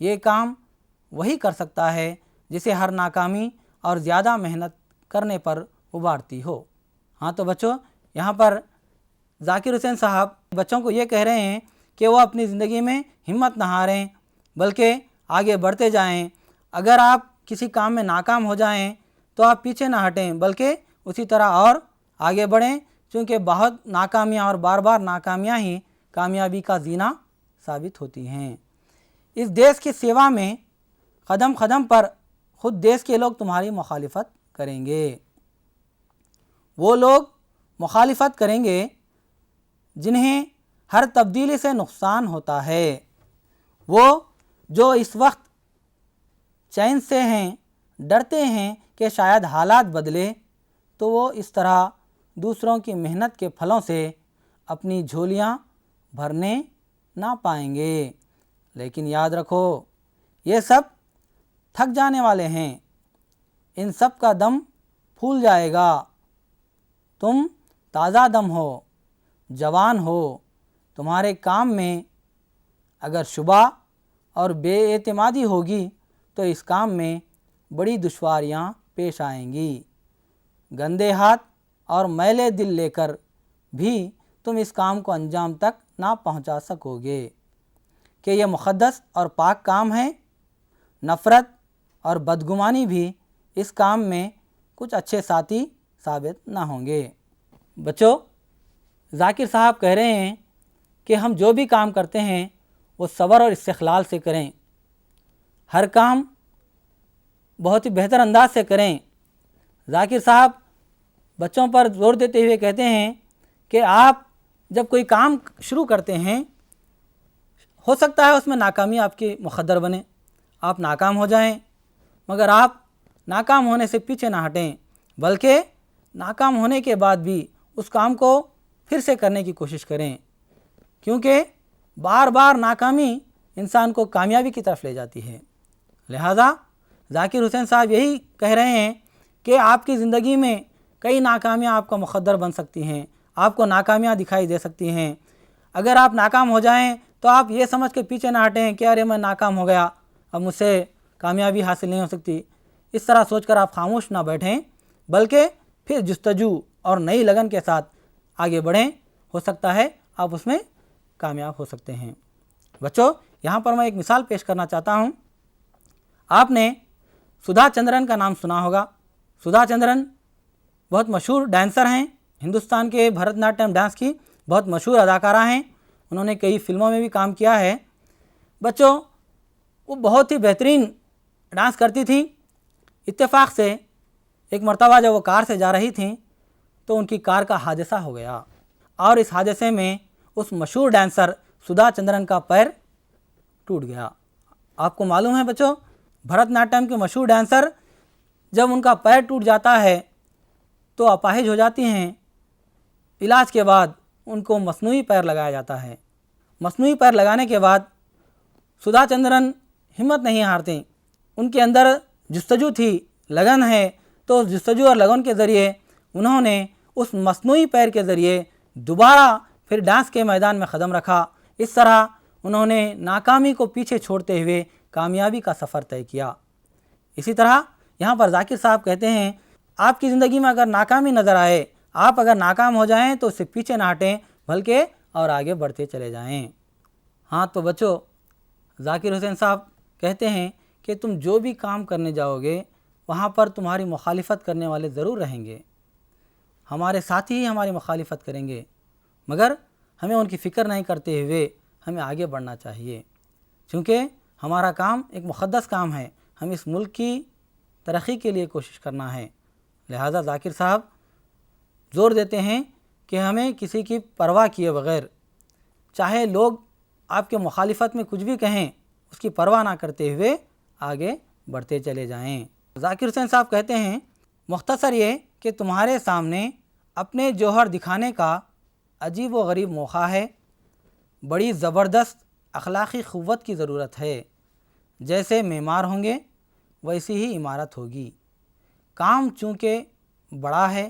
یہ کام وہی کر سکتا ہے جسے ہر ناکامی اور زیادہ محنت کرنے پر ابھارتی ہو۔ ہاں تو بچوں، یہاں پر ذاکر حسین صاحب بچوں کو یہ کہہ رہے ہیں کہ وہ اپنی زندگی میں ہمت نہ ہاریں بلکہ آگے بڑھتے جائیں۔ اگر آپ کسی کام میں ناکام ہو جائیں تو آپ پیچھے نہ ہٹیں بلکہ اسی طرح اور آگے بڑھیں، چونکہ بہت ناکامیاں اور بار بار ناکامیاں ہی کامیابی کا زینہ ثابت ہوتی ہیں۔ اس دیش کی سیوا میں قدم قدم پر خود دیش کے لوگ تمہاری مخالفت کریں گے۔ وہ لوگ مخالفت کریں گے جنہیں ہر تبدیلی سے نقصان ہوتا ہے۔ وہ جو اس وقت چین سے ہیں، ڈرتے ہیں کہ شاید حالات بدلے تو وہ اس طرح دوسروں کی محنت کے پھلوں سے اپنی جھولیاں بھرنے نہ پائیں گے۔ لیکن یاد رکھو، یہ سب تھک جانے والے ہیں، ان سب کا دم پھول جائے گا۔ تم تازہ دم ہو، جوان ہو، تمہارے کام میں اگر شبہ اور بے اعتمادی ہوگی تو اس کام میں بڑی دشواریاں پیش آئیں گی۔ گندے ہاتھ اور میلے دل لے کر بھی تم اس کام کو انجام تک نہ پہنچا سکو گے کہ یہ مقدس اور پاک کام ہے۔ نفرت اور بدگمانی بھی اس کام میں کچھ اچھے ساتھی ثابت نہ ہوں گے۔ بچوں، ذاکر صاحب کہہ رہے ہیں کہ ہم جو بھی کام کرتے ہیں وہ صبر اور استقلال سے کریں، ہر کام بہت ہی بہتر انداز سے کریں۔ ذاکر صاحب بچوں پر زور دیتے ہوئے کہتے ہیں کہ آپ جب کوئی کام شروع کرتے ہیں، ہو سکتا ہے اس میں ناکامی آپ کی مقدر بنے، آپ ناکام ہو جائیں، مگر آپ ناکام ہونے سے پیچھے نہ ہٹیں بلکہ ناکام ہونے کے بعد بھی اس کام کو پھر سے کرنے کی کوشش کریں، کیونکہ بار بار ناکامی انسان کو کامیابی کی طرف لے جاتی ہے۔ لہذا ذاکر حسین صاحب یہی کہہ رہے ہیں کہ آپ کی زندگی میں کئی ناکامیاں آپ کا مقدر بن سکتی ہیں، آپ کو ناکامیاں دکھائی دے سکتی ہیں۔ اگر آپ ناکام ہو جائیں تو آپ یہ سمجھ کے پیچھے نہ ہٹیں کہ ارے میں ناکام ہو گیا، اب مجھ سے کامیابی حاصل نہیں ہو سکتی۔ اس طرح سوچ کر آپ خاموش نہ بیٹھیں بلکہ پھر جستجو اور نئی لگن کے ساتھ آگے بڑھیں، ہو سکتا ہے آپ اس میں کامیاب ہو سکتے ہیں۔ بچوں، یہاں پر میں ایک مثال پیش کرنا چاہتا ہوں۔ آپ نے سدھا چندرن کا نام سنا ہوگا۔ سدھا چندرن بہت مشہور ڈانسر ہیں، ہندوستان کے بھرت ناٹیم ڈانس کی بہت مشہور اداکارہ ہیں، انہوں نے کئی فلموں میں بھی کام کیا ہے۔ بچوں، وہ بہت ہی بہترین ڈانس کرتی تھیں۔ اتفاق سے ایک مرتبہ جب وہ کار سے جا رہی تھیں تو ان کی کار کا حادثہ ہو گیا اور اس حادثے میں اس مشہور ڈانسر سدھا چندرن کا پیر ٹوٹ گیا۔ آپ کو معلوم ہے بچوں، بھرت ناٹیم کے مشہور ڈانسر جب ان کا پیر ٹوٹ جاتا ہے تو اپاہج ہو جاتی ہیں۔ علاج کے بعد ان کو مصنوعی پیر لگایا جاتا ہے۔ مصنوعی پیر لگانے کے بعد سدھا چندرن ہمت نہیں ہارتے، ان کے اندر جستجو تھی، لگن ہے، تو اس جستجو اور لگن کے ذریعے انہوں نے اس مصنوعی پیر کے ذریعے دوبارہ پھر ڈانس کے میدان میں قدم رکھا۔ اس طرح انہوں نے ناکامی کو پیچھے چھوڑتے ہوئے کامیابی کا سفر طے کیا۔ اسی طرح یہاں پر ذاکر صاحب کہتے ہیں، آپ کی زندگی میں اگر ناکامی نظر آئے، آپ اگر ناکام ہو جائیں تو اس سے پیچھے نہ ہٹیں بلکہ اور آگے بڑھتے چلے جائیں۔ ہاں تو بچوں، ذاکر حسین صاحب کہتے ہیں کہ تم جو بھی کام کرنے جاؤ گے وہاں پر تمہاری مخالفت کرنے والے ضرور رہیں گے، ہمارے ساتھی ہی ہماری مخالفت کریں گے، مگر ہمیں ان کی فکر نہیں کرتے ہوئے ہمیں آگے بڑھنا چاہیے، کیونکہ ہمارا کام ایک مقدس کام ہے، ہم اس ملک کی ترقی کے لیے کوشش کرنا ہے۔ لہذا ذاکر صاحب زور دیتے ہیں کہ ہمیں کسی کی پرواہ کیے بغیر، چاہے لوگ آپ کے مخالفت میں کچھ بھی کہیں، اس کی پرواہ نہ کرتے ہوئے آگے بڑھتے چلے جائیں۔ ذاکر حسین صاحب کہتے ہیں، مختصر یہ کہ تمہارے سامنے اپنے جوہر دکھانے کا عجیب و غریب موقع ہے، بڑی زبردست اخلاقی قوت کی ضرورت ہے، جیسے معمار ہوں گے ویسی ہی عمارت ہوگی۔ کام چونکہ بڑا ہے،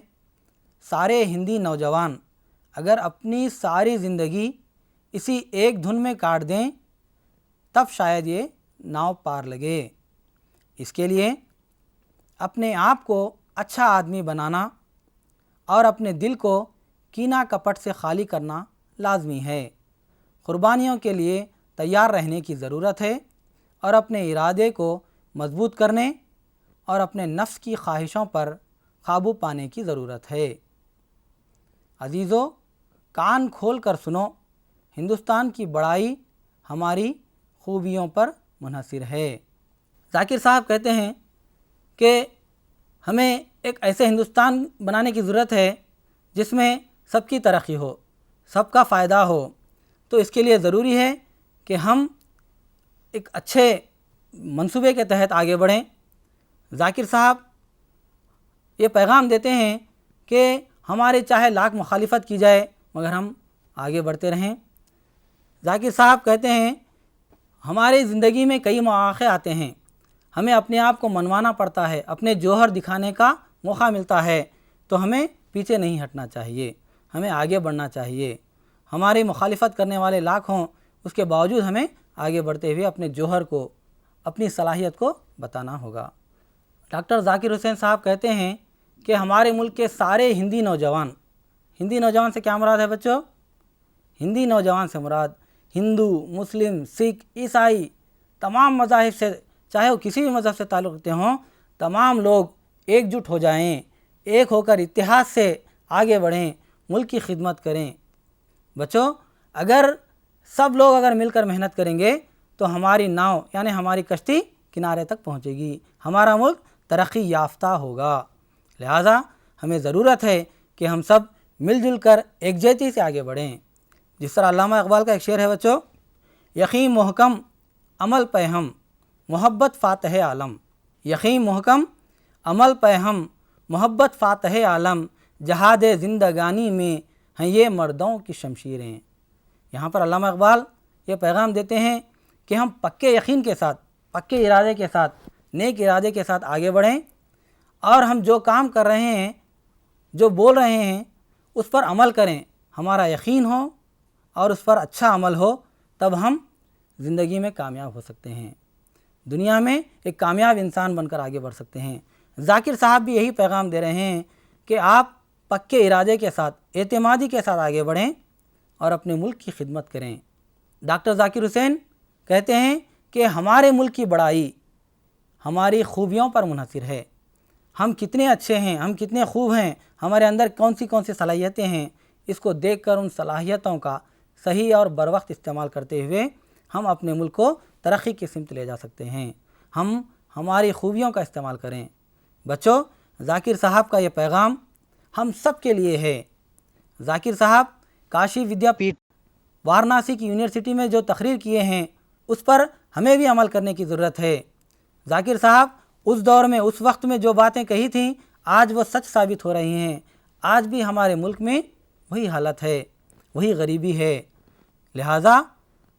سارے ہندی نوجوان اگر اپنی ساری زندگی اسی ایک دھن میں کاٹ دیں تب شاید یہ ناؤ پار لگے۔ اس کے لیے اپنے آپ کو اچھا آدمی بنانا اور اپنے دل کو کینہ کپٹ سے خالی کرنا لازمی ہے۔ قربانیوں کے لیے تیار رہنے کی ضرورت ہے اور اپنے ارادے کو مضبوط کرنے اور اپنے نفس کی خواہشوں پر قابو پانے کی ضرورت ہے۔ عزیزو، کان کھول کر سنو، ہندوستان کی بڑائی ہماری خوبیوں پر منحصر ہے۔ ذاکر صاحب کہتے ہیں کہ ہمیں ایک ایسے ہندوستان بنانے کی ضرورت ہے جس میں سب کی ترقی ہو، سب کا فائدہ ہو۔ تو اس کے لیے ضروری ہے کہ ہم ایک اچھے منصوبے کے تحت آگے بڑھیں۔ ذاکر صاحب یہ پیغام دیتے ہیں کہ ہمارے چاہے لاکھ مخالفت کی جائے مگر ہم آگے بڑھتے رہیں۔ ذاکر صاحب کہتے ہیں ہماری زندگی میں کئی مواقع آتے ہیں، ہمیں اپنے آپ کو منوانا پڑتا ہے، اپنے جوہر دکھانے کا موقع ملتا ہے، تو ہمیں پیچھے نہیں ہٹنا چاہیے، ہمیں آگے بڑھنا چاہیے۔ ہماری مخالفت کرنے والے لاکھ ہوں، اس کے باوجود ہمیں آگے بڑھتے ہوئے اپنے جوہر کو، اپنی صلاحیت کو بتانا ہوگا۔ ڈاکٹر ذاکر حسین صاحب کہتے ہیں کہ ہمارے ملک کے سارے ہندی نوجوان سے کیا مراد ہے بچوں؟ ہندی نوجوان سے مراد ہندو، مسلم، سکھ، عیسائی، تمام مذاہب سے، چاہے وہ کسی بھی مذہب سے تعلق رکھتے ہوں، تمام لوگ ایک جٹ ہو جائیں، ایک ہو کر اتحاد سے آگے بڑھیں، ملک کی خدمت کریں۔ بچوں، اگر سب لوگ مل کر محنت کریں گے تو ہماری ناؤ یعنی ہماری کشتی کنارے تک پہنچے گی، ہمارا ملک ترقی یافتہ ہوگا۔ لہٰذا ہمیں ضرورت ہے کہ ہم سب مل جل کر یکجہتی سے آگے بڑھیں۔ جس طرح علامہ اقبال کا ایک شعر ہے بچوں، یقین محکم عمل پہ ہم محبت فاتح عالم، یقین محکم عمل پہ ہم محبت فاتح عالم، جہاد زندگانی میں ہیں یہ مردوں کی شمشیریں۔ یہاں پر علامہ اقبال یہ پیغام دیتے ہیں کہ ہم پکے یقین کے ساتھ، پکے ارادے کے ساتھ، نیک ارادے کے ساتھ آگے بڑھیں اور ہم جو کام کر رہے ہیں، جو بول رہے ہیں، اس پر عمل کریں، ہمارا یقین ہو اور اس پر اچھا عمل ہو، تب ہم زندگی میں کامیاب ہو سکتے ہیں، دنیا میں ایک کامیاب انسان بن کر آگے بڑھ سکتے ہیں۔ ذاکر صاحب بھی یہی پیغام دے رہے ہیں کہ آپ پکے ارادے کے ساتھ، اعتمادی کے ساتھ آگے بڑھیں اور اپنے ملک کی خدمت کریں۔ ڈاکٹر ذاکر حسین کہتے ہیں کہ ہمارے ملک کی بڑائی ہماری خوبیوں پر منحصر ہے، ہم کتنے اچھے ہیں، ہم کتنے خوب ہیں، ہمارے اندر کون سی صلاحیتیں ہیں، اس کو دیکھ کر ان صلاحیتوں کا صحیح اور بروقت استعمال کرتے ہوئے ہم اپنے ملک کو ترقی کی سمت لے جا سکتے ہیں۔ ہم ہماری خوبیوں کا استعمال کریں۔ بچوں، ذاکر صاحب کا یہ پیغام ہم سب کے لیے ہے۔ ذاکر صاحب کاشی ودیا پیٹھ وارانسی کی یونیورسٹی میں جو تقریر کیے ہیں، اس پر ہمیں بھی عمل کرنے کی ضرورت ہے۔ ذاکر صاحب اس دور میں، اس وقت میں جو باتیں کہی تھیں، آج وہ سچ ثابت ہو رہی ہیں۔ آج بھی ہمارے ملک میں وہی حالت ہے، وہی غریبی ہے۔ لہٰذا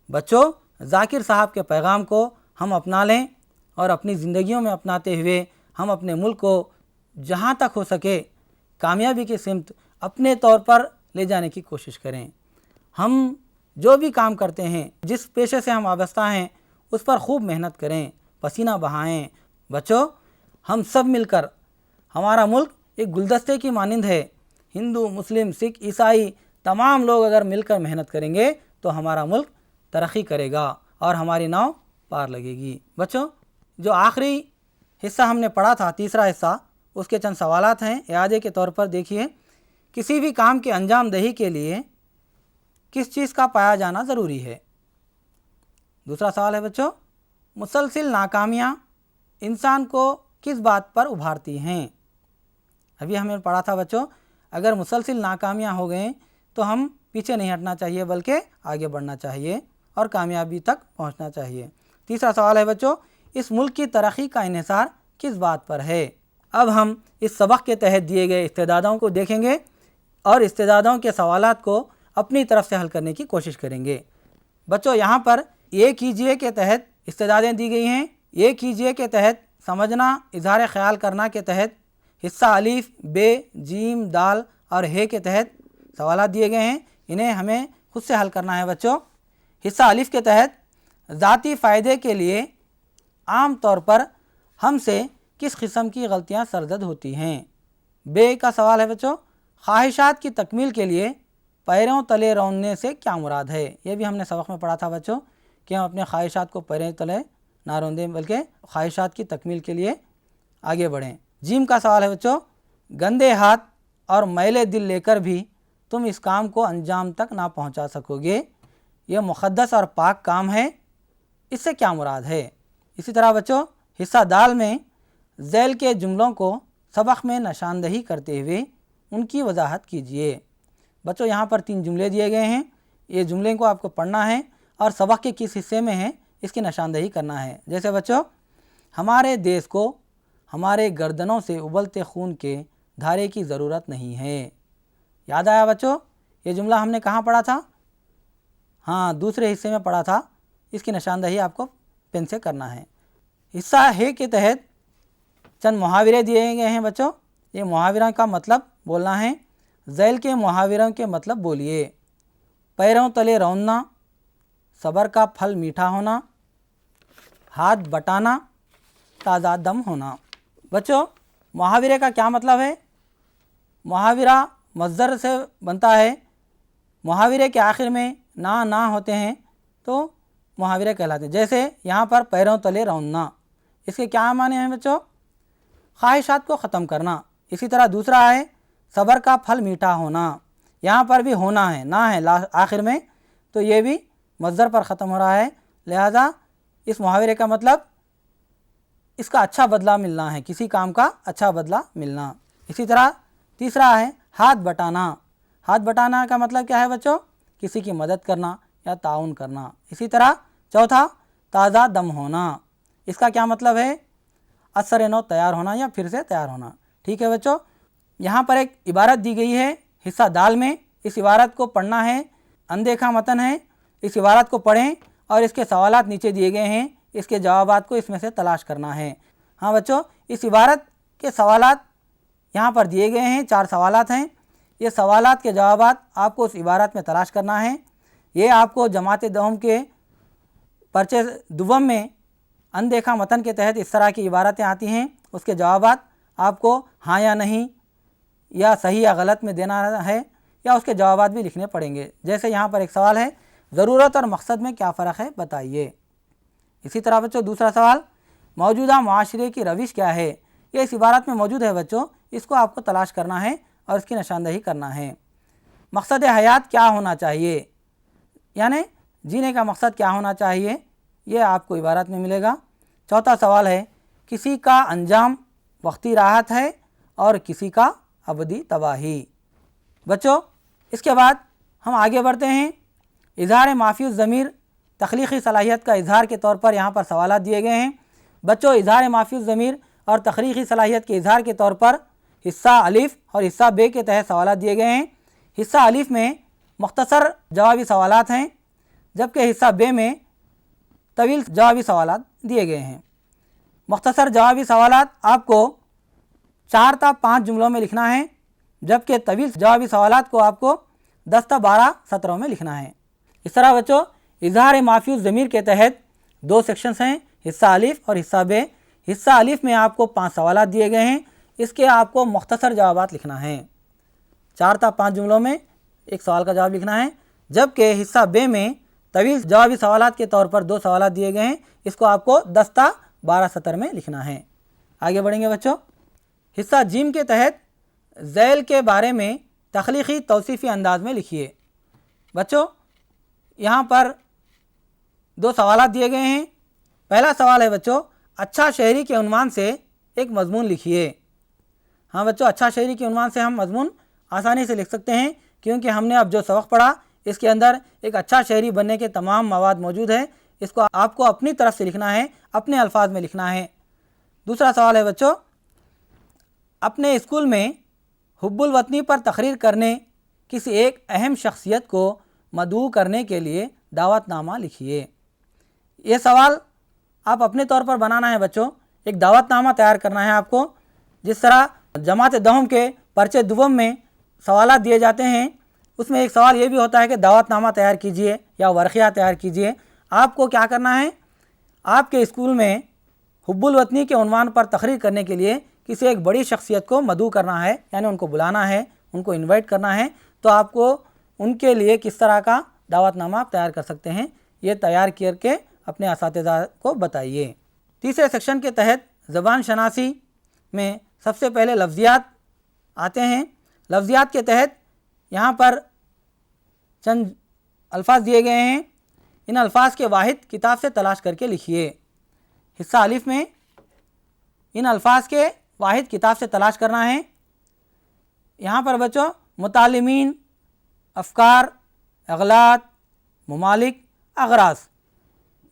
بچوں، ذاکر صاحب کے پیغام کو ہم اپنا لیں اور اپنی زندگیوں میں اپناتے ہوئے ہم اپنے ملک کو جہاں تک ہو سکے کامیابی کی سمت اپنے طور پر لے جانے کی کوشش کریں۔ ہم جو بھی کام کرتے ہیں، جس پیشے سے ہم وابستہ ہیں، اس پر خوب محنت کریں، پسینہ بہائیں۔ بچوں، ہم سب مل کر، ہمارا ملک ایک گلدستے کی مانند ہے، ہندو، مسلم، سکھ، عیسائی تمام لوگ اگر مل کر محنت کریں گے تو ہمارا ملک ترقی کرے گا اور ہماری ناؤ پار لگے گی۔ بچوں، جو آخری حصہ ہم نے پڑھا تھا، تیسرا حصہ، اس کے چند سوالات ہیں اعادے کے طور پر۔ دیکھیے، کسی بھی کام کی انجام دہی کے لیے کس چیز کا پایا جانا ضروری ہے؟ دوسرا سوال ہے بچوں، مسلسل ناکامیاں انسان کو کس بات پر ابھارتی ہیں؟ ابھی ہمیں پڑھا تھا بچوں، اگر مسلسل ناکامیاں ہو گئیں تو ہم پیچھے نہیں ہٹنا چاہیے بلکہ آگے بڑھنا چاہیے اور کامیابی تک پہنچنا چاہیے۔ تیسرا سوال ہے بچوں، اس ملک کی ترقی کا انحصار کس بات پر ہے؟ اب ہم اس سبق کے تحت دیے گئے استعدادوں کو دیکھیں گے اور استعدادوں کے سوالات کو اپنی طرف سے حل کرنے کی کوشش کریں گے۔ بچوں، یہاں پر یہ کیجئے کے تحت استعدادیں دی گئی ہیں۔ یہ کیجئے کے تحت سمجھنا، اظہار خیال کرنا کے تحت حصہ الف، بے، جیم، دال اور ہے کے تحت سوالات دیے گئے ہیں، انہیں ہمیں خود سے حل کرنا ہے۔ بچوں، حصہ الف کے تحت ذاتی فائدے کے لیے عام طور پر ہم سے کس قسم کی غلطیاں سرزد ہوتی ہیں؟ بے کا سوال ہے بچوں، خواہشات کی تکمیل کے لیے پیروں تلے روننے سے کیا مراد ہے؟ یہ بھی ہم نے سبق میں پڑھا تھا بچوں کہ ہم اپنے خواہشات کو پیروں تلے نہ روندیں بلکہ خواہشات کی تکمیل کے لیے آگے بڑھیں۔ جیم کا سوال ہے بچوں، گندے ہاتھ اور میلے دل لے کر بھی تم اس کام کو انجام تک نہ پہنچا سکو گے، یہ مقدس اور پاک کام ہے، اس سے کیا مراد ہے؟ اسی طرح بچوں حصہ دال میں ذیل کے جملوں کو سبق میں نشاندہی کرتے ہوئے ان کی وضاحت کیجیے۔ بچوں یہاں پر 3 جملے دیے گئے ہیں، یہ جملے کو آپ کو پڑھنا ہے اور سبق کے کس حصے میں ہیں اس کی نشاندہی کرنا ہے۔ جیسے بچوں، ہمارے دیس کو ہمارے گردنوں سے ابلتے خون کے دھارے کی ضرورت نہیں ہے۔ یاد آیا بچوں؟ یہ جملہ ہم نے کہاں پڑھا تھا؟ ہاں، دوسرے حصے میں پڑھا تھا، اس کی نشاندہی آپ کو پین سے کرنا ہے۔ حصہ ہے کے تحت چند محاورے دیے گئے ہیں بچوں، یہ محاورہ کا مطلب بولنا ہے۔ ذیل کے محاوروں کے مطلب بولیے۔ پیروں تلے روننا، صبر کا پھل میٹھا ہونا، ہاتھ بٹانا، تازہ دم ہونا۔ بچوں محاورے کا کیا مطلب ہے؟ محاورہ مصدر سے بنتا ہے، محاورے کے آخر میں نہ ہوتے ہیں تو محاورے کہلاتے ہیں۔ جیسے یہاں پر پیروں تلے روننا، اس کے کیا معنی ہیں بچوں؟ خواہشات کو ختم کرنا۔ اسی طرح دوسرا ہے صبر کا پھل میٹھا ہونا، یہاں پر بھی ہونا ہے، نہ ہے آخر میں، تو یہ بھی مصدر پر ختم ہو رہا ہے، لہذا اس محاورے کا مطلب اس کا اچھا بدلہ ملنا ہے، کسی کام کا اچھا بدلہ ملنا۔ اسی طرح تیسرا ہے ہاتھ بٹانا۔ ہاتھ بٹانا کا مطلب کیا ہے بچوں؟ کسی کی مدد کرنا یا تعاون کرنا۔ اسی طرح چوتھا تازہ دم ہونا، اس کا کیا مطلب ہے؟ اثر نو تیار ہونا یا پھر سے تیار ہونا۔ ٹھیک ہے بچوں، یہاں پر ایک عبارت دی گئی ہے حصہ دال میں، اس عبارت کو پڑھنا ہے، اندیکھا متن ہے، اس عبارت کو پڑھیں اور اس کے سوالات نیچے دیے گئے ہیں، اس کے جوابات کو اس میں سے تلاش کرنا ہے۔ ہاں بچوں، اس عبارت کے سوالات یہاں پر دیے گئے ہیں، 4 سوالات ہیں، یہ سوالات کے جوابات آپ کو اس عبارت میں تلاش کرنا ہے۔ یہ آپ کو جماعت دوم کے پرچے دوم میں اندیکھا متن کے تحت اس طرح کی عبارتیں آتی ہیں، اس کے جوابات آپ کو ہاں یا نہیں یا صحیح یا غلط میں دینا ہے، یا اس کے جوابات بھی لکھنے پڑیں گے۔ جیسے یہاں پر ایک سوال ہے، ضرورت اور مقصد میں کیا فرق ہے بتائیے۔ اسی طرح بچوں دوسرا سوال، موجودہ معاشرے کی روش کیا ہے؟ یہ اس عبارت میں موجود ہے بچوں، اس کو آپ کو تلاش کرنا ہے اور اس کی نشاندہی کرنا ہے۔ مقصد حیات کیا ہونا چاہیے؟ یعنی جینے کا مقصد کیا ہونا چاہیے، یہ آپ کو عبارت میں ملے گا۔ چوتھا سوال ہے، کسی کا انجام وقتی راحت ہے اور کسی کا ابدی تباہی۔ بچوں اس کے بعد ہم آگے بڑھتے ہیں۔ اظہار مافی الضمیر تخلیقی صلاحیت کا اظہار کے طور پر یہاں پر سوالات دیے گئے ہیں۔ بچوں اظہار مافی الضمیر اور تخلیقی صلاحیت کے اظہار کے طور پر حصہ الف اور حصہ بے کے تحت سوالات دیے گئے ہیں۔ حصہ الف میں مختصر جوابی سوالات ہیں، جبکہ حصہ بے میں طویل جوابی سوالات دیے گئے ہیں۔ مختصر جوابی سوالات آپ کو 4 تا 5 جملوں میں لکھنا ہے، جبکہ طویل جوابی سوالات کو آپ کو 10 تا 12 سطروں میں لکھنا ہے۔ اس طرح بچوں اظہار مافی الضمیر کے تحت 2 سیکشنز ہیں، حصہ الف اور حصہ بے۔ حصہ الف میں آپ کو 5 سوالات دیے گئے ہیں، اس کے آپ کو مختصر جوابات لکھنا ہے، 4 تا 5 جملوں میں ایک سوال کا جواب لکھنا ہے، جبکہ حصہ بے میں طویل جوابی سوالات کے طور پر 2 سوالات دیے گئے ہیں، اس کو آپ کو 10 تا 12 سطر میں لکھنا ہے۔ آگے بڑھیں گے بچوں۔ حصہ جیم کے تحت ذیل کے بارے میں تخلیقی توصیفی انداز میں لکھیے۔ بچوں یہاں پر 2 سوالات دیے گئے ہیں۔ پہلا سوال ہے بچوں، اچھا شہری کے عنوان سے ایک مضمون لکھیے۔ ہاں بچوں، اچھا شہری کے عنوان سے ہم مضمون آسانی سے لکھ سکتے ہیں، کیونکہ ہم نے اب جو سبق پڑھا اس کے اندر ایک اچھا شہری بننے کے تمام مواد موجود ہے، اس کو آپ کو اپنی طرف سے لکھنا ہے، اپنے الفاظ میں لکھنا ہے۔ دوسرا سوال ہے بچوں، اپنے اسکول میں حب الوطنی پر تقریر کرنے کسی ایک اہم شخصیت کو مدعو کرنے کے لیے دعوت نامہ لکھیے۔ یہ سوال آپ اپنے طور پر بنانا ہے بچوں، ایک دعوت نامہ تیار کرنا ہے آپ کو، جس طرح جماعت دوم کے پرچے دوم میں سوالات دیے جاتے ہیں، اس میں ایک سوال یہ بھی ہوتا ہے کہ دعوت نامہ تیار کیجئے یا ورقیہ تیار کیجئے۔ آپ کو کیا کرنا ہے، آپ کے اسکول میں حب الوطنی کے عنوان پر تقریر کرنے کے لیے کسی ایک بڑی شخصیت کو مدعو کرنا ہے، یعنی ان کو بلانا ہے، ان کو انوائٹ کرنا ہے، تو آپ کو ان کے لیے کس طرح کا دعوت نامہ آپ تیار کر سکتے ہیں، یہ تیار کر کے اپنے اساتذہ کو بتائیے۔ تیسرے سیکشن کے تحت زبان شناسی میں سب سے پہلے لفظیات آتے ہیں۔ لفظیات کے تحت یہاں پر چند الفاظ دیے گئے ہیں، ان الفاظ کے واحد کتاب سے تلاش کر کے لکھیے۔ حصہ الف میں ان الفاظ کے واحد کتاب سے تلاش کرنا ہے۔ یہاں پر بچوں متعلمین، افکار، اغلاط، ممالک، اغراض،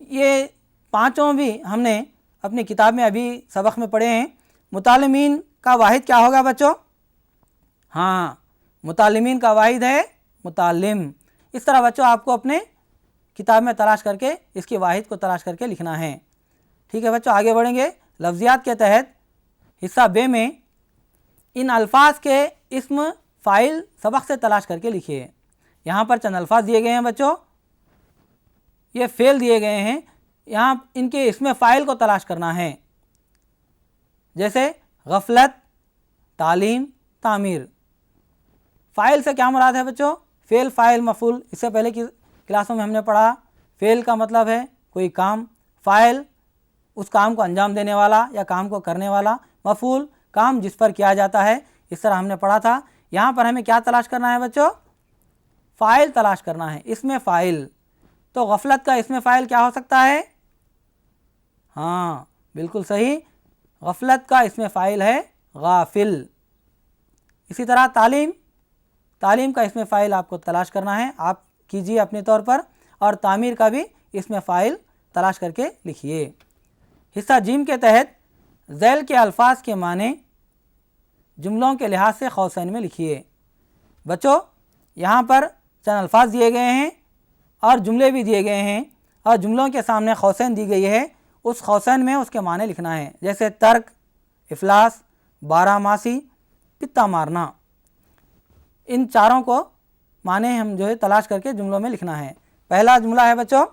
یہ پانچوں بھی ہم نے اپنی کتاب میں ابھی سبق میں پڑھے ہیں۔ متعلمین کا واحد کیا ہوگا بچوں؟ ہاں، متعلمین کا واحد ہے متعلم۔ اس طرح بچوں آپ کو اپنے کتاب میں تلاش کر کے اس کی واحد کو تلاش کر کے لکھنا ہے۔ ٹھیک ہے بچوں، آگے بڑھیں گے۔ لفظیات کے تحت حصہ بے میں ان الفاظ کے اسم فاعل سبق سے تلاش کر کے لکھیے۔ یہاں پر چند الفاظ دیے گئے ہیں بچوں، یہ فعل دیے گئے ہیں، یہاں ان کے اسم فاعل کو تلاش کرنا ہے، جیسے غفلت، تعلیم، تعمیر۔ فاعل سے کیا مراد ہے بچوں؟ فعل، فاعل، مفعول۔ اس سے پہلے کی کلاسوں میں ہم نے پڑھا فعل کا مطلب ہے کوئی کام، فاعل اس کام کو انجام دینے والا یا کام کو کرنے والا، مفعول کام جس پر کیا جاتا ہے۔ اس طرح ہم نے پڑھا تھا۔ یہاں پر ہمیں کیا تلاش کرنا ہے بچوں؟ فاعل تلاش کرنا ہے، اسم فاعل۔ تو غفلت کا اسم فاعل کیا ہو سکتا ہے؟ ہاں بالکل صحیح، غفلت کا اسم فاعل ہے غافل۔ اسی طرح تعلیم، تعلیم کا اسم فاعل آپ کو تلاش کرنا ہے، آپ کیجئے اپنے طور پر، اور تعمیر کا بھی اسم فاعل تلاش کر کے لکھیے۔ حصہ جیم کے تحت ذیل کے الفاظ کے معنی جملوں کے لحاظ سے قوسین میں لکھیے۔ بچوں یہاں پر چند الفاظ دیے گئے ہیں اور جملے بھی دیے گئے ہیں، اور جملوں کے سامنے قوسین دی گئی ہے، اس قوسین میں اس کے معنی لکھنا ہے، جیسے ترک، افلاس، 12 ماسی، پتا مارنا۔ ان چاروں کو معنی ہم جو ہے تلاش کر کے جملوں میں لکھنا ہے۔ پہلا جملہ ہے بچوں،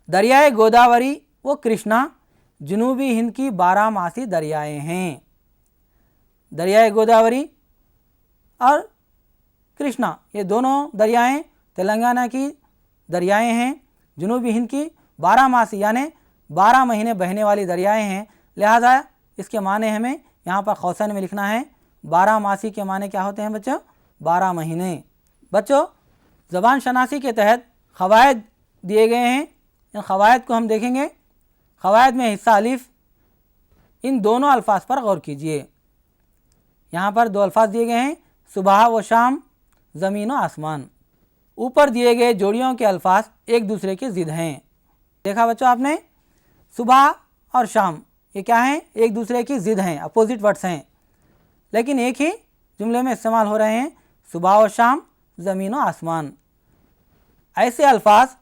دریائے گوداوری و کرشنا جنوبی ہند کی 12 ماسی دریائیں ہیں۔ دریائے گوداوری اور کرشنا یہ دونوں دریائیں تلنگانہ کی دریائیں ہیں، جنوبی ہند کی 12 ماسی یعنی 12 مہینے بہنے والی دریائیں ہیں، لہذا اس کے معنی ہمیں یہاں پر قوسین میں لکھنا ہے۔ 12 ماسی کے معنی کیا ہوتے ہیں بچوں؟ 12 مہینے۔ بچوں زبان شناسی کے تحت قواعد دیے گئے ہیں، ان قواعد کو ہم دیکھیں گے۔ قواعد میں حصہ الف، ان دونوں الفاظ پر غور کیجئے۔ یہاں پر 2 الفاظ دیے گئے ہیں، صبح و شام، زمین و آسمان۔ اوپر دیے گئے جوڑیوں کے الفاظ ایک دوسرے کے ضد ہیں۔ دیکھا بچوں آپ نے، صبح اور شام یہ کیا ہیں؟ ایک دوسرے کی ضد ہیں، اپوزٹ ورڈس ہیں، لیکن ایک ہی جملے میں استعمال ہو رہے ہیں، صبح و شام، زمین و آسمان۔ ایسے الفاظ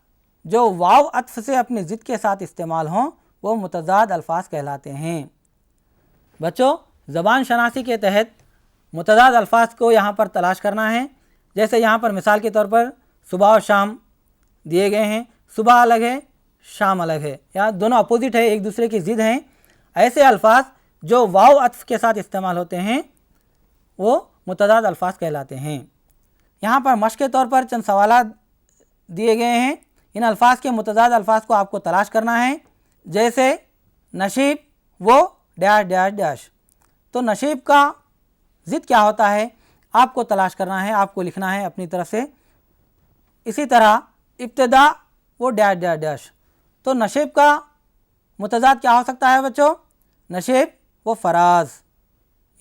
جو واو عطف سے اپنی ضد کے ساتھ استعمال ہوں وہ متضاد الفاظ کہلاتے ہیں۔ بچوں زبان شناسی کے تحت متضاد الفاظ کو یہاں پر تلاش کرنا ہے، جیسے یہاں پر مثال کے طور پر صبح اور شام دیے گئے ہیں، صبح الگ ہے، شام الگ ہے، یا دونوں اپوزٹ ہے، ایک دوسرے کی ضد ہیں۔ ایسے الفاظ جو واو عطف کے ساتھ استعمال ہوتے ہیں وہ متضاد الفاظ کہلاتے ہیں۔ یہاں پر مشق کے طور پر چند سوالات دیے گئے ہیں، ان الفاظ کے متضاد الفاظ کو آپ کو تلاش کرنا ہے، جیسے نشیب وہ ڈیش ڈیش ڈیش۔ تو نشیب کا ضد کیا ہوتا ہے آپ کو تلاش کرنا ہے، آپ کو لکھنا ہے اپنی طرف سے۔ اسی طرح ابتدا وہ ڈیش ڈیش ڈیش، تو نشیب کا متضاد کیا ہو سکتا ہے بچوں؟ نشیب وہ فراز،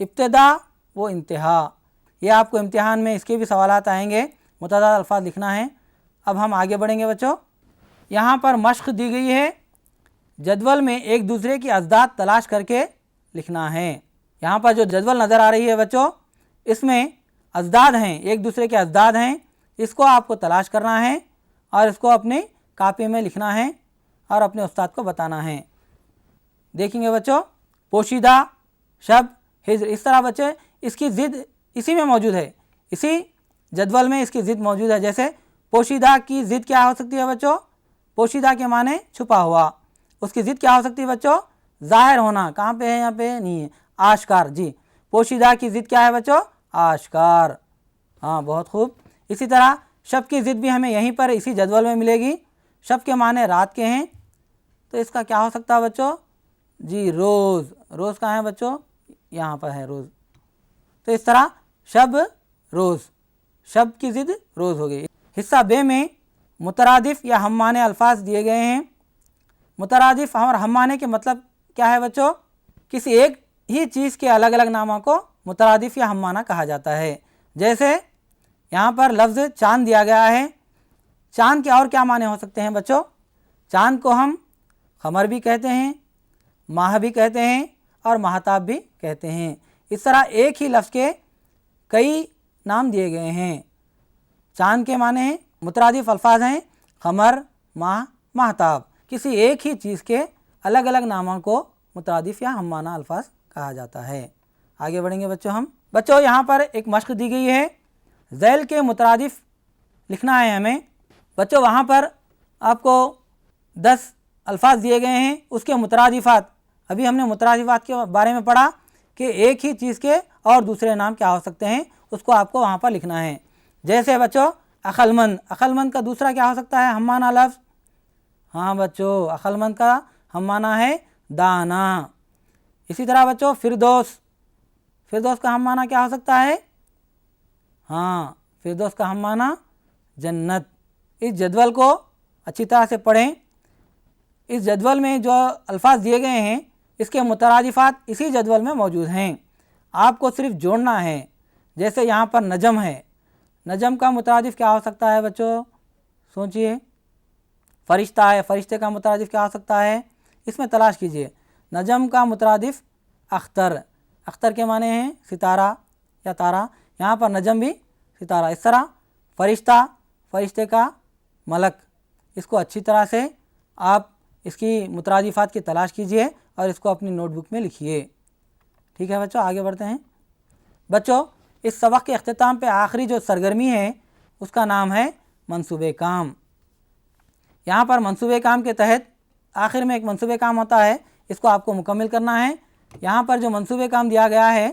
ابتدا وہ انتہا۔ یہ آپ کو امتحان میں اس کے بھی سوالات آئیں گے، متضاد الفاظ لکھنا ہے۔ اب ہم آگے بڑھیں گے بچوں، یہاں پر مشق دی گئی ہے، جدول میں ایک دوسرے کی ازداد تلاش کر کے لکھنا ہے۔ یہاں پر جو جدول نظر آ رہی ہے بچوں، اس میں ازداد ہیں، ایک دوسرے کے ازداد ہیں، اس کو آپ کو تلاش کرنا ہے اور اس کو اپنی کاپی میں لکھنا ہے اور اپنے استاد کو بتانا ہے۔ دیکھیں گے بچوں، پوشیدہ، شب، ہجر، اس طرح بچے اس کی ضد اسی میں موجود ہے، اسی جدول میں اس کی ضد موجود ہے۔ جیسے پوشیدہ کی ضد کیا ہو سکتی ہے بچوں؟ پوشیدہ کے معنی چھپا ہوا، اس کی ضد کیا ہو سکتی ہے بچوں؟ ظاہر ہونا کہاں پہ ہے؟ یہاں پہ نہیں ہے، آشکار. جی پوشیدہ کی ضد کیا ہے بچوں؟ آشکار. ہاں بہت خوب. اسی طرح شب کی ضد بھی ہمیں یہیں پر اسی جدول میں ملے گی. شب کے معنی رات کے ہیں، تو اس کا کیا ہو سکتا ہے بچوں؟ جی روز. روز کہاں ہے بچوں؟ یہاں پر ہے روز. تو اس طرح شب روز، شب کی ضد روز ہو گئی. حصہ بے میں مترادف یا ہم معنی الفاظ دیے گئے ہیں. مترادف اور ہم معنی کے مطلب کیا ہے بچوں؟ کسی ایک ہی چیز کے الگ الگ ناموں کو مترادف یا ہم معنی کہا جاتا ہے. جیسے یہاں پر لفظ چاند دیا گیا ہے. چاند کے اور کیا معنی ہو سکتے ہیں بچوں؟ چاند کو ہم قمر بھی کہتے ہیں، ماہ بھی کہتے ہیں اور مہتاب بھی کہتے ہیں. اس طرح ایک ہی لفظ کے کئی نام دیے گئے ہیں. چاند کے معنی ہیں، مترادف الفاظ ہیں قمر، ماہ، مہتاب. کسی ایک ہی چیز کے الگ الگ ناموں کو مترادف یا ہم معنی الفاظ کہا جاتا ہے. آگے بڑھیں گے بچوں. بچوں یہاں پر ایک مشق دی گئی ہے، ذیل کے مترادف لکھنا ہے ہمیں. بچوں وہاں پر آپ کو 10 الفاظ دیے گئے ہیں، اس کے مترادفات. ابھی ہم نے مترادفات کے بارے میں پڑھا کہ ایک ہی چیز کے اور دوسرے نام کیا ہو سکتے ہیں، اس کو آپ کو وہاں پر لکھنا ہے. جیسے بچوں عقل مند، عقل مند کا دوسرا کیا ہو سکتا ہے ہم معنی لفظ؟ ہاں بچوں عقل مند کا ہم معنی ہے دانا. اسی طرح بچوں فردوس، فردوس کا ہم معنی کیا ہو سکتا ہے؟ ہاں فردوس کا ہم معنی جنت. اس جدول کو اچھی طرح سے پڑھیں. اس جدول میں جو الفاظ دیے گئے ہیں اس کے مترادفات اسی جدول میں موجود ہیں، آپ کو صرف جوڑنا ہے. جیسے یہاں پر نجم ہے، نجم کا مترادف کیا ہو سکتا ہے بچوں؟ سوچئے. فرشتہ ہے، فرشتے کا مترادف کیا ہو سکتا ہے؟ اس میں تلاش کیجئے. نجم کا مترادف اختر، اختر کے معنی ہیں ستارہ یا تارہ، یہاں پر نجم بھی ستارہ. اس طرح فرشتہ، فرشتے کا ملک. اس کو اچھی طرح سے آپ اس کی مترادفات کی تلاش کیجئے اور اس کو اپنی نوٹ بک میں لکھیے. ٹھیک ہے بچوں، آگے بڑھتے ہیں. بچوں اس سبق کے اختتام پہ آخری جو سرگرمی ہے اس کا نام ہے منصوبہ کام. یہاں پر منصوبہ کام کے تحت آخر میں ایک منصوبہ کام ہوتا ہے، اس کو آپ کو مکمل کرنا ہے. یہاں پر جو منصوبہ کام دیا گیا ہے،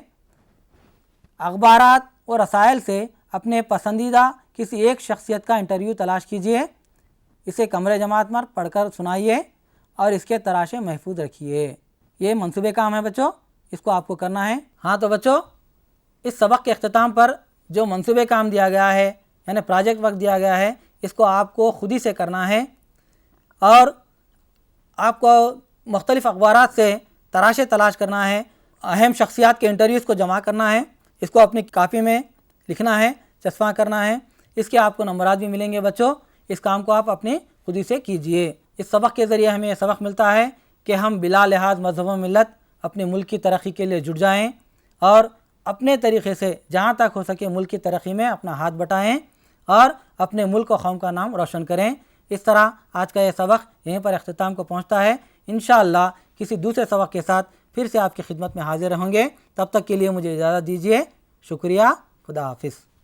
اخبارات اور رسائل سے اپنے پسندیدہ کسی ایک شخصیت کا انٹرویو تلاش کیجئے، اسے کمرے جماعت میں پڑھ کر سنائیے اور اس کے تراشے محفوظ رکھیے. یہ منصوبہ کام ہے بچوں، اس کو آپ کو کرنا ہے. ہاں تو بچوں اس سبق کے اختتام پر جو منصوبہ کام دیا گیا ہے یعنی پروجیکٹ ورک دیا گیا ہے، اس کو آپ کو خود ہی سے کرنا ہے اور آپ کو مختلف اخبارات سے تراشے تلاش کرنا ہے، اہم شخصیات کے انٹرویوز کو جمع کرنا ہے، اس کو اپنی کاپی میں لکھنا ہے، چسپاں کرنا ہے. اس کے آپ کو نمبرات بھی ملیں گے بچوں. اس کام کو آپ اپنے خود ہی سے کیجئے. اس سبق کے ذریعے ہمیں یہ سبق ملتا ہے کہ ہم بلا لحاظ مذہب و ملت اپنے ملک کی ترقی کے لیے جٹ جائیں اور اپنے طریقے سے جہاں تک ہو سکے ملک کی ترقی میں اپنا ہاتھ بٹائیں اور اپنے ملک و قوم کا نام روشن کریں. اس طرح آج کا یہ سبق یہیں پر اختتام کو پہنچتا ہے. انشاءاللہ کسی دوسرے سبق کے ساتھ پھر سے آپ کی خدمت میں حاضر ہوں گے. تب تک کے لیے مجھے اجازت دیجیے. شکریہ. خدا حافظ.